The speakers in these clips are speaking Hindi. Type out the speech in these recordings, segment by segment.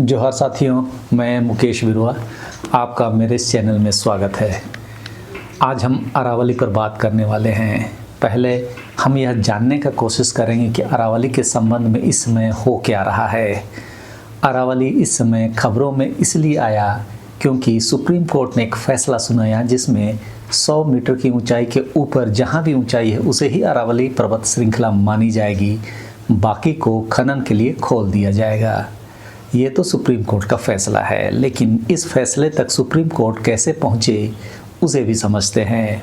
जोहार साथियों, मैं मुकेश बिरुआ, आपका मेरे इस चैनल में स्वागत है। आज हम अरावली पर बात करने वाले हैं। पहले हम यह जानने का कोशिश करेंगे कि अरावली के संबंध में इस समय हो क्या रहा है। अरावली इस समय खबरों में इसलिए आया क्योंकि सुप्रीम कोर्ट ने एक फैसला सुनाया जिसमें 100 मीटर की ऊंचाई के ऊपर जहां भी ऊंचाई है उसे ही अरावली पर्वत श्रृंखला मानी जाएगी, बाकी को खनन के लिए खोल दिया जाएगा। ये तो सुप्रीम कोर्ट का फैसला है, लेकिन इस फैसले तक सुप्रीम कोर्ट कैसे पहुँचे उसे भी समझते हैं।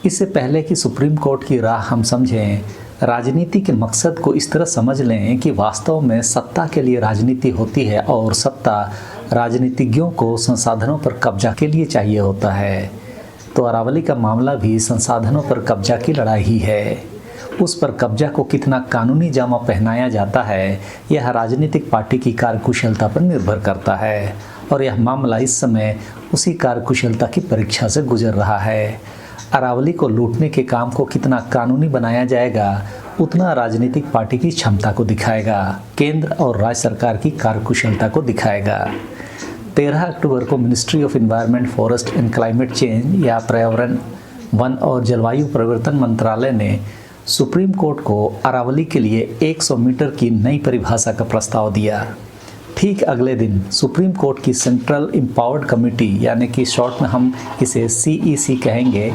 इससे पहले कि सुप्रीम कोर्ट की राह हम समझें, राजनीति के मकसद को इस तरह समझ लें कि वास्तव में सत्ता के लिए राजनीति होती है और सत्ता राजनीतिज्ञों को संसाधनों पर कब्जा के लिए चाहिए होता है। तो अरावली का मामला भी संसाधनों पर कब्जा की लड़ाई ही है। उस पर कब्जा को कितना कानूनी जामा पहनाया जाता है, यह राजनीतिक पार्टी की कार्यकुशलता पर निर्भर करता है और यह मामला इस समय उसी कार्यकुशलता की परीक्षा से गुजर रहा है। अरावली को लूटने के काम को कितना कानूनी बनाया जाएगा, उतना राजनीतिक पार्टी की क्षमता को दिखाएगा, केंद्र और राज्य सरकार की कार्यकुशलता को दिखाएगा। 13 अक्टूबर को ministry of environment, forest and climate change या पर्यावरण, वन और जलवायु परिवर्तन मंत्रालय ने सुप्रीम कोर्ट को अरावली के लिए 100 मीटर की नई परिभाषा का प्रस्ताव दिया। ठीक अगले दिन सुप्रीम कोर्ट की सेंट्रल एम्पावर्ड कमेटी, यानी कि शॉर्ट में हम इसे CEC कहेंगे,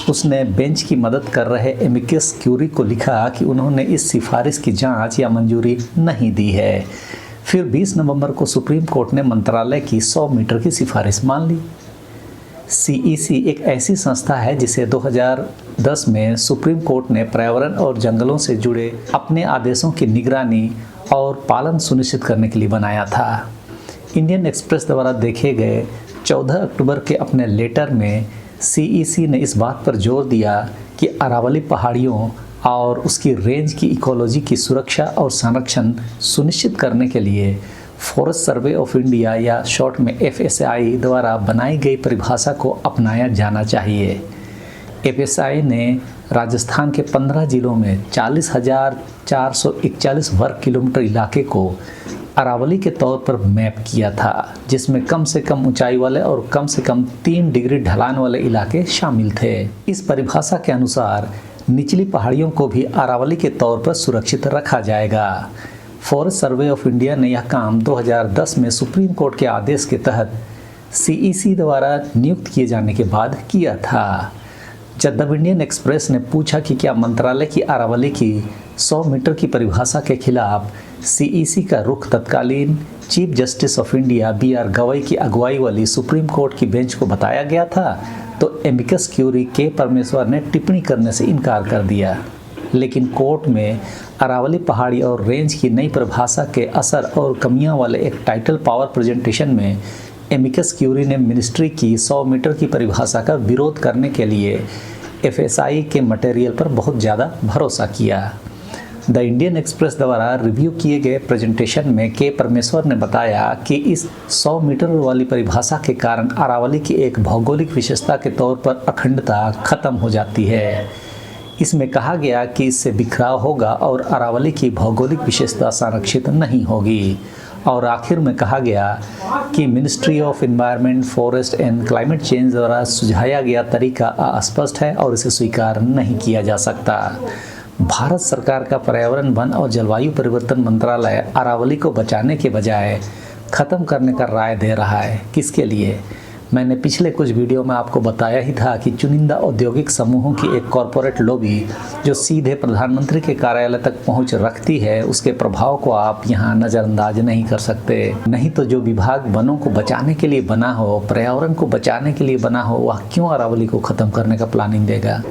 उसने बेंच की मदद कर रहे एमिकस क्यूरी को लिखा कि उन्होंने इस सिफारिश की जांच या मंजूरी नहीं दी है। फिर 20 नवंबर को सुप्रीम कोर्ट ने मंत्रालय की 100 मीटर की सिफारिश मान ली। CEC एक ऐसी संस्था है जिसे 2010 में सुप्रीम कोर्ट ने पर्यावरण और जंगलों से जुड़े अपने आदेशों की निगरानी और पालन सुनिश्चित करने के लिए बनाया था। इंडियन एक्सप्रेस द्वारा देखे गए 14 अक्टूबर के अपने लेटर में CEC ने इस बात पर जोर दिया कि अरावली पहाड़ियों और उसकी रेंज की इकोलॉजी की सुरक्षा और संरक्षण सुनिश्चित करने के लिए फॉरेस्ट सर्वे ऑफ इंडिया या शॉर्ट में FSI द्वारा बनाई गई परिभाषा को अपनाया जाना चाहिए। FSI ने राजस्थान के 15 जिलों में 40,441 वर्ग किलोमीटर इलाके को अरावली के तौर पर मैप किया था, जिसमें कम से कम ऊंचाई वाले और कम से कम 3 डिग्री ढलान वाले इलाके शामिल थे। इस परिभाषा के अनुसार निचली पहाड़ियों को भी अरावली के तौर पर सुरक्षित रखा जाएगा। फॉरेस्ट सर्वे ऑफ इंडिया ने यह काम 2010 में सुप्रीम कोर्ट के आदेश के तहत CEC द्वारा नियुक्त किए जाने के बाद किया था। जब इंडियन एक्सप्रेस ने पूछा कि क्या मंत्रालय की अरावली की 100 मीटर की परिभाषा के खिलाफ CEC का रुख तत्कालीन chief justice of India BR Gavai की अगुवाई वाली सुप्रीम कोर्ट की बेंच को बताया गया था, तो एमिकस क्यूरी के परमेश्वर ने टिप्पणी करने से इनकार कर दिया। लेकिन कोर्ट में अरावली पहाड़ी और रेंज की नई परिभाषा के असर और कमियां वाले एक टाइटल पावर प्रेजेंटेशन में एमिकस क्यूरी ने मिनिस्ट्री की 100 मीटर की परिभाषा का विरोध करने के लिए FSI के मटेरियल पर बहुत ज़्यादा भरोसा किया। द इंडियन एक्सप्रेस द्वारा रिव्यू किए गए प्रेजेंटेशन में के परमेश्वर ने बताया कि इस 100 मीटर वाली परिभाषा के कारण अरावली की एक भौगोलिक विशेषता के तौर पर अखंडता खत्म हो जाती है। इसमें कहा गया कि इससे बिखराव होगा और अरावली की भौगोलिक विशेषता संरक्षित नहीं होगी। और आखिर में कहा गया कि ministry of environment, forest and climate change द्वारा सुझाया गया तरीका अस्पष्ट है और इसे स्वीकार नहीं किया जा सकता। भारत सरकार का पर्यावरण, वन और जलवायु परिवर्तन मंत्रालय अरावली को बचाने के बजाय ख़त्म करने का राय दे रहा है। किसके लिए? मैंने पिछले कुछ वीडियो में आपको बताया ही था कि चुनिंदा औद्योगिक समूहों की एक कॉरपोरेट लॉबी जो सीधे प्रधानमंत्री के कार्यालय तक पहुंच रखती है, उसके प्रभाव को आप यहां नज़रअंदाज नहीं कर सकते। नहीं तो जो विभाग वनों को बचाने के लिए बना हो, पर्यावरण को बचाने के लिए बना हो, वह क्यों अरावली को ख़त्म करने का प्लानिंग देगा।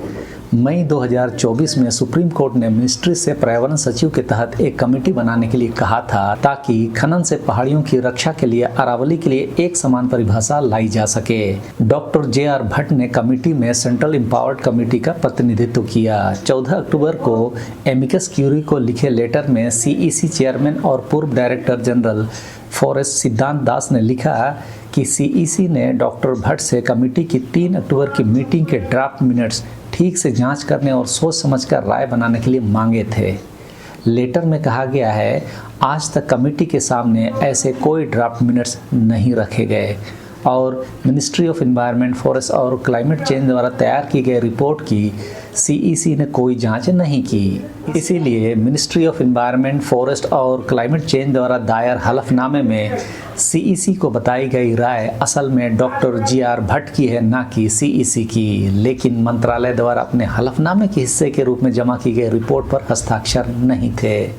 मई 2024 में सुप्रीम कोर्ट ने मिनिस्ट्री से पर्यावरण सचिव के तहत एक कमेटी बनाने के लिए कहा था ताकि खनन से पहाड़ियों की रक्षा के लिए अरावली के लिए एक समान परिभाषा लाई जा सके। डॉक्टर JR भट्ट ने कमेटी में सेंट्रल एम्पावर्ड कमेटी का प्रतिनिधित्व किया। 14 अक्टूबर को एमिकस क्यूरी को लिखे लेटर में CEC चेयरमैन और पूर्व डायरेक्टर जनरल फॉरेस्ट सिद्धांत दास ने लिखा कि CEC ने डॉक्टर भट्ट से कमेटी की 3 अक्टूबर की मीटिंग के ड्राफ्ट मिनट्स ठीक से जांच करने और सोच समझकर राय बनाने के लिए मांगे थे। लेटर में कहा गया है, आज तक कमेटी के सामने ऐसे कोई ड्राफ्ट मिनट्स नहीं रखे गए और मिनिस्ट्री ऑफ एनवायरनमेंट, फॉरेस्ट और क्लाइमेट चेंज द्वारा तैयार की गई रिपोर्ट की सीईसी ने कोई जांच नहीं की। इसीलिए मिनिस्ट्री ऑफ एनवायरनमेंट, फॉरेस्ट और क्लाइमेट चेंज द्वारा दायर हलफनामे में सीईसी को बताई गई राय असल में डॉक्टर जीआर भट्ट की है, ना कि सीईसी की। लेकिन मंत्रालय द्वारा अपने हलफनामे के हिस्से के रूप में जमा की गई रिपोर्ट पर हस्ताक्षर नहीं थे।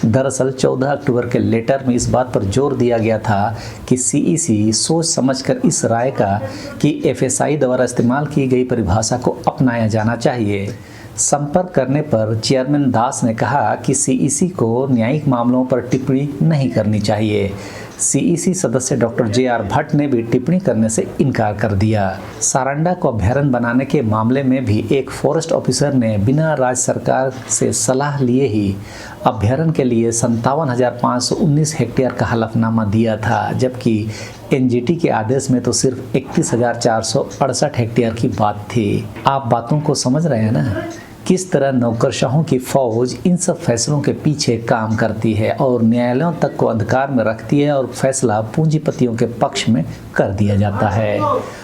दरअसल 14 अक्टूबर के लेटर में इस बात पर जोर दिया गया था कि सीईसी सोच समझकर इस राय का कि एफएसआई द्वारा इस्तेमाल की गई परिभाषा को अपनाया जाना चाहिए। संपर्क करने पर चेयरमैन दास ने कहा कि सीईसी को न्यायिक मामलों पर टिप्पणी नहीं करनी चाहिए। सीईसी सदस्य डॉक्टर जेआर भट्ट ने भी टिप्पणी करने से इनकार कर दिया। सारंडा को अभ्यारण्य बनाने के मामले में भी एक फॉरेस्ट ऑफिसर ने बिना राज्य सरकार से सलाह लिए ही अभ्यारण्य के लिए 57,519 हेक्टेयर का हलफनामा दिया था, जबकि एनजीटी के आदेश में तो सिर्फ 31,468 हेक्टेयर की बात थी। आप बातों को समझ रहे हैं ना, किस तरह नौकरशाहों की फौज इन सब फैसलों के पीछे काम करती है और न्यायालयों तक को अंधकार में रखती है और फैसला पूंजीपतियों के पक्ष में कर दिया जाता है।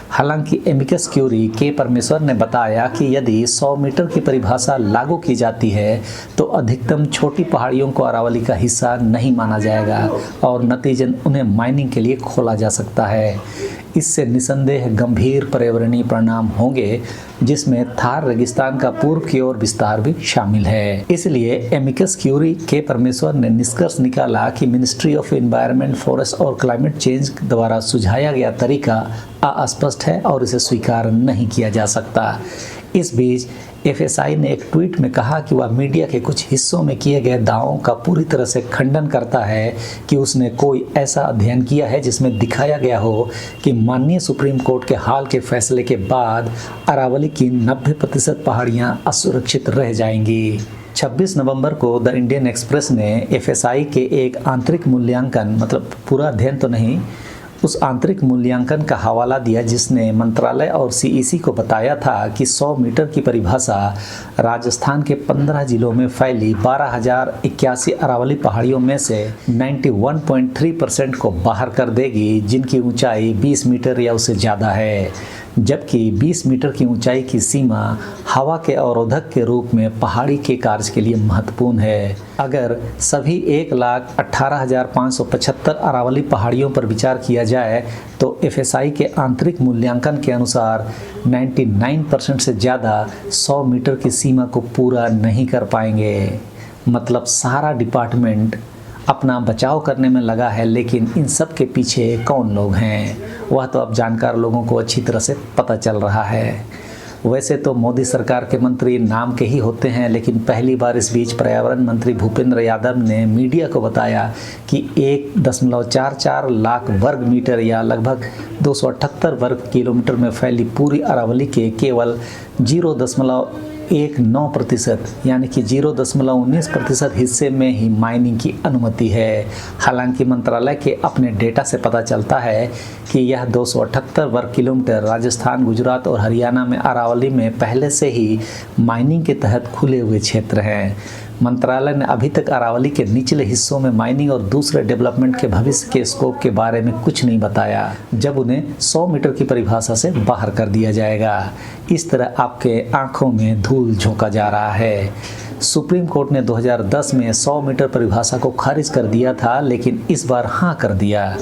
हालांकि एमिकस क्यूरी के परमेश्वर ने बताया कि यदि 100 मीटर की परिभाषा लागू की जाती है तो अधिकतम छोटी पहाड़ियों को अरावली का हिस्सा नहीं माना जाएगा और नतीजन उन्हें माइनिंग के लिए खोला जा सकता है। इससे निसंदेह गंभीर पर्यावरणीय परिणाम होंगे, जिसमें थार रेगिस्तान का पूर्व की ओर विस्तार भी शामिल है। इसलिए एमिकस क्यूरी के परमेश्वर ने निष्कर्ष निकाला कि मिनिस्ट्री ऑफ एनवायरनमेंट, फॉरेस्ट और क्लाइमेट चेंज द्वारा सुझाया गया तरीका अस्पष्ट है और इसे स्वीकार नहीं किया जा सकता। इस बीच एफएसआई ने एक ट्वीट में कहा कि वह मीडिया के कुछ हिस्सों में किए गए दावों का पूरी तरह से खंडन करता है कि उसने कोई ऐसा अध्ययन किया है जिसमें दिखाया गया हो कि माननीय सुप्रीम कोर्ट के हाल के फैसले के बाद अरावली की 90% पहाड़ियां असुरक्षित रह जाएंगी। 26 नवंबर को द इंडियन एक्सप्रेस ने एफएसआई के एक आंतरिक मूल्यांकन, मतलब पूरा अध्ययन तो नहीं, उस आंतरिक मूल्यांकन का हवाला दिया जिसने मंत्रालय और सीईसी को बताया था कि 100 मीटर की परिभाषा राजस्थान के 15 जिलों में फैली 12,081 अरावली पहाड़ियों में से 91.3% को बाहर कर देगी, जिनकी ऊंचाई 20 मीटर या उससे ज़्यादा है, जबकि 20 मीटर की ऊंचाई की सीमा हवा के अवरोधक के रूप में पहाड़ी के कार्य के लिए महत्वपूर्ण है। अगर सभी 1,18,575 अरावली पहाड़ियों पर विचार किया जाए तो एफएसआई के आंतरिक मूल्यांकन के अनुसार 99% से ज़्यादा 100 मीटर की सीमा को पूरा नहीं कर पाएंगे। मतलब सारा डिपार्टमेंट अपना बचाव करने में लगा है, लेकिन इन सब के पीछे कौन लोग हैं वह तो अब जानकार लोगों को अच्छी तरह से पता चल रहा है। वैसे तो मोदी सरकार के मंत्री नाम के ही होते हैं, लेकिन पहली बार इस बीच पर्यावरण मंत्री भूपेंद्र यादव ने मीडिया को बताया कि 1.44 लाख वर्ग मीटर या लगभग 278 वर्ग किलोमीटर में फैली पूरी अरावली के केवल 0.19% यानी कि 0.19% हिस्से में ही माइनिंग की अनुमति है। हालांकि मंत्रालय के अपने डेटा से पता चलता है कि यह 278 वर्ग किलोमीटर राजस्थान, गुजरात और हरियाणा में अरावली में पहले से ही माइनिंग के तहत खुले हुए क्षेत्र हैं। मंत्रालय ने अभी तक अरावली के निचले हिस्सों में माइनिंग और दूसरे डेवलपमेंट के भविष्य के स्कोप के बारे में कुछ नहीं बताया, जब उन्हें 100 मीटर की परिभाषा से बाहर कर दिया जाएगा। इस तरह आपके आंखों में धूल झोंका जा रहा है। सुप्रीम कोर्ट ने 2010 में 100 मीटर परिभाषा को खारिज कर दिया था, लेकिन इस बार हाँ कर दिया।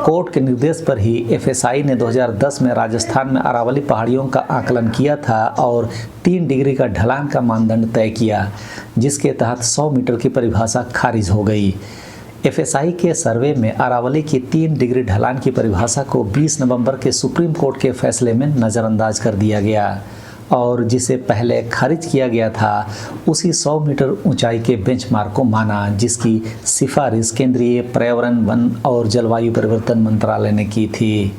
कोर्ट के निर्देश पर ही एफएसआई ने 2010 में राजस्थान में अरावली पहाड़ियों का आकलन किया था और 3 डिग्री का ढलान का मानदंड तय किया, जिसके तहत 100 मीटर की परिभाषा खारिज हो गई। एफएसआई के सर्वे में अरावली की 3 डिग्री ढलान की परिभाषा को 20 नवंबर के सुप्रीम कोर्ट के फैसले में नज़रअंदाज कर दिया गया और जिसे पहले खारिज किया गया था उसी 100 मीटर ऊंचाई के बेंचमार्क को माना, जिसकी सिफारिश केंद्रीय पर्यावरण, वन और जलवायु परिवर्तन मंत्रालय ने की थी।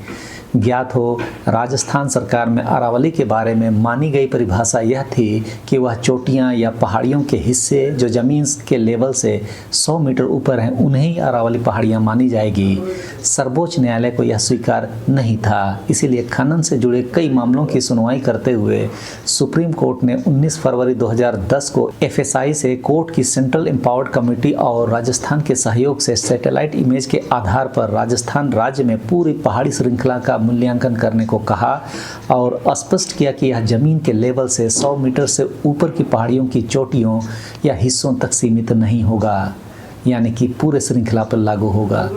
ज्ञात हो, राजस्थान सरकार में अरावली के बारे में मानी गई परिभाषा यह थी कि वह चोटियां या पहाड़ियों के हिस्से जो ज़मीन के लेवल से 100 मीटर ऊपर हैं उन्हें ही अरावली पहाड़ियां मानी जाएगी। सर्वोच्च न्यायालय को यह स्वीकार नहीं था, इसीलिए खनन से जुड़े कई मामलों की सुनवाई करते हुए सुप्रीम कोर्ट ने 19 फरवरी 2010 को FSI से कोर्ट की सेंट्रल एम्पावर्ड कमेटी और राजस्थान के सहयोग से सैटेलाइट इमेज के आधार पर राजस्थान राज्य में पूरी पहाड़ी श्रृंखला का मूल्यांकन करने को कहा और स्पष्ट किया कि यह जमीन के लेवल से 100 मीटर से ऊपर की पहाड़ियों की चोटियों या हिस्सों तक सीमित नहीं होगा, यानी कि पूरे श्रृंखला पर लागू होगा।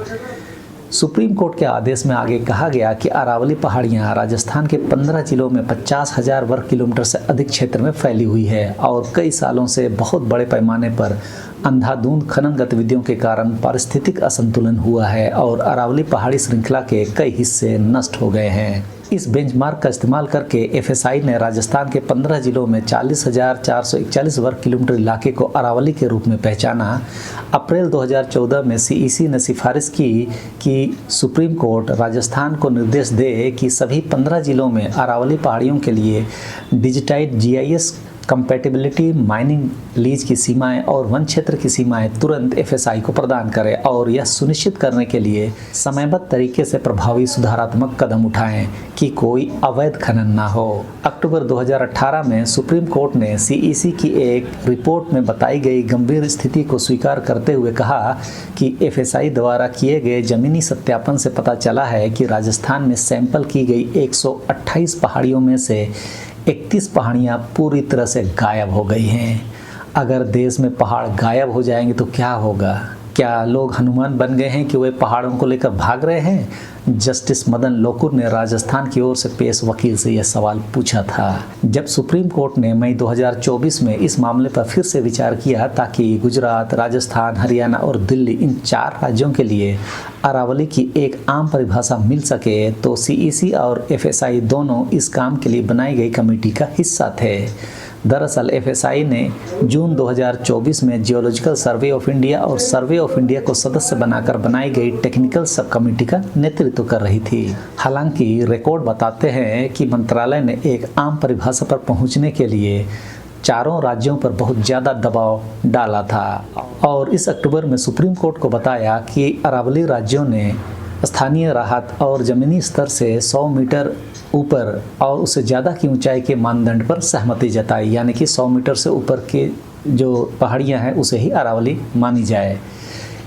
सुप्रीम कोर्ट के आदेश में आगे कहा गया कि अरावली पहाड़ियाँ राजस्थान के 15 जिलों में 50,000 वर्ग किलोमीटर से अधिक क्षेत्र में फैली हुई है और कई सालों से बहुत बड़े पैमाने पर अंधाधुंध खनन गतिविधियों के कारण पारिस्थितिक असंतुलन हुआ है और अरावली पहाड़ी श्रृंखला के कई हिस्से नष्ट हो गए हैं। इस बेंचमार्क का इस्तेमाल करके FSI ने राजस्थान के 15 जिलों में 40,441 वर्ग किलोमीटर इलाके को अरावली के रूप में पहचाना। अप्रैल 2014 में CEC ने सिफारिश की कि सुप्रीम कोर्ट राजस्थान को निर्देश दे कि सभी 15 जिलों में अरावली पहाड़ियों के लिए digitised GIS compatibility mining lease की सीमाएं और वन क्षेत्र की सीमाएं तुरंत FSI को प्रदान करें और यह सुनिश्चित करने के लिए समयबद्ध तरीके से प्रभावी सुधारात्मक कदम उठाएं कि कोई अवैध खनन ना हो। अक्टूबर 2018 में सुप्रीम कोर्ट ने CEC की एक रिपोर्ट में बताई गई गंभीर स्थिति को स्वीकार करते हुए कहा कि FSI द्वारा किए गए जमीनी सत्यापन से पता चला है कि राजस्थान में सैंपल की गई 128 पहाड़ियों में से 31 पहाड़ियाँ पूरी तरह से गायब हो गई हैं। अगर देश में पहाड़ गायब हो जाएंगे तो क्या होगा? क्या लोग हनुमान बन गए हैं कि वे पहाड़ों को लेकर भाग रहे हैं? जस्टिस मदन लोकुर ने राजस्थान की ओर से पेश वकील से यह सवाल पूछा था। जब सुप्रीम कोर्ट ने मई 2024 में इस मामले पर फिर से विचार किया ताकि गुजरात, राजस्थान, हरियाणा और दिल्ली इन 4 राज्यों के लिए अरावली की एक आम परिभाषा मिल सके, तो CEC और FSI दोनों इस काम के लिए बनाई गई कमेटी का हिस्सा थे। दरअसल FSI ने जून 2024 में जियोलॉजिकल सर्वे ऑफ इंडिया और सर्वे ऑफ इंडिया को सदस्य बनाकर बनाई गई टेक्निकल सब कमेटी का नेतृत्व कर रही थी। हालांकि रिकॉर्ड बताते हैं कि मंत्रालय ने एक आम परिभाषा पर पहुंचने के लिए 4 राज्यों पर बहुत ज़्यादा दबाव डाला था और इस अक्टूबर में सुप्रीम कोर्ट को बताया कि अरावली राज्यों ने स्थानीय राहत और ज़मीनी स्तर से 100 मीटर ऊपर और उससे ज़्यादा की ऊंचाई के मानदंड पर सहमति जताई, यानी कि 100 मीटर से ऊपर के जो पहाड़ियां हैं उसे ही अरावली मानी जाए।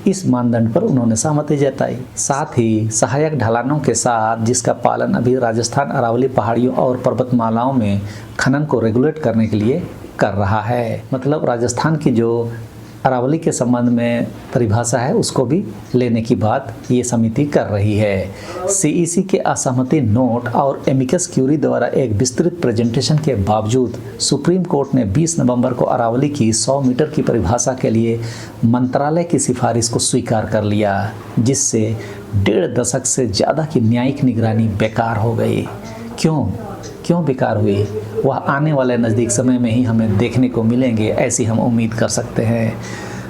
इस मानदंड पर उन्होंने सहमति जताई। साथ ही सहायक ढलानों के साथ, जिसका पालन अभी राजस्थान अरावली पहाड़ियों और पर्वतमालाओं में खनन को रेगुलेट करने के लिए कर रहा है। मतलब राजस्थान की जो अरावली के संबंध में परिभाषा है उसको भी लेने की बात ये समिति कर रही है। CEC के असहमति नोट और एमिकस क्यूरी द्वारा एक विस्तृत प्रेजेंटेशन के बावजूद सुप्रीम कोर्ट ने 20 नवंबर को अरावली की 100 मीटर की परिभाषा के लिए मंत्रालय की सिफारिश को स्वीकार कर लिया, जिससे 1.5 दशक से ज़्यादा की न्यायिक निगरानी बेकार हो गई। क्यों बेकार हुई, वह आने वाले नज़दीक समय में ही हमें देखने को मिलेंगे, ऐसी हम उम्मीद कर सकते हैं।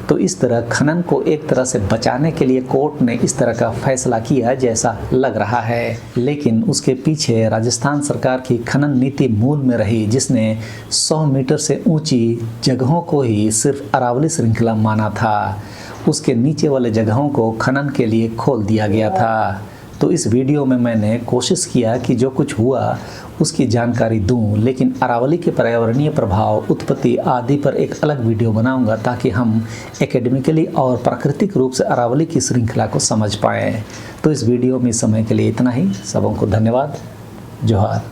तो इस तरह खनन को एक तरह से बचाने के लिए कोर्ट ने इस तरह का फैसला किया जैसा लग रहा है, लेकिन उसके पीछे राजस्थान सरकार की खनन नीति मूल में रही, जिसने 100 मीटर से ऊंची जगहों को ही सिर्फ अरावली श्रृंखला माना था। उसके नीचे वाले जगहों को खनन के लिए खोल दिया गया था। तो इस वीडियो में मैंने कोशिश किया कि जो कुछ हुआ उसकी जानकारी दूं, लेकिन अरावली के पर्यावरणीय प्रभाव, उत्पत्ति आदि पर एक अलग वीडियो बनाऊंगा ताकि हम एकेडमिकली और प्राकृतिक रूप से अरावली की श्रृंखला को समझ पाएँ। तो इस वीडियो में समय के लिए इतना ही। सबों को धन्यवाद। जोहार।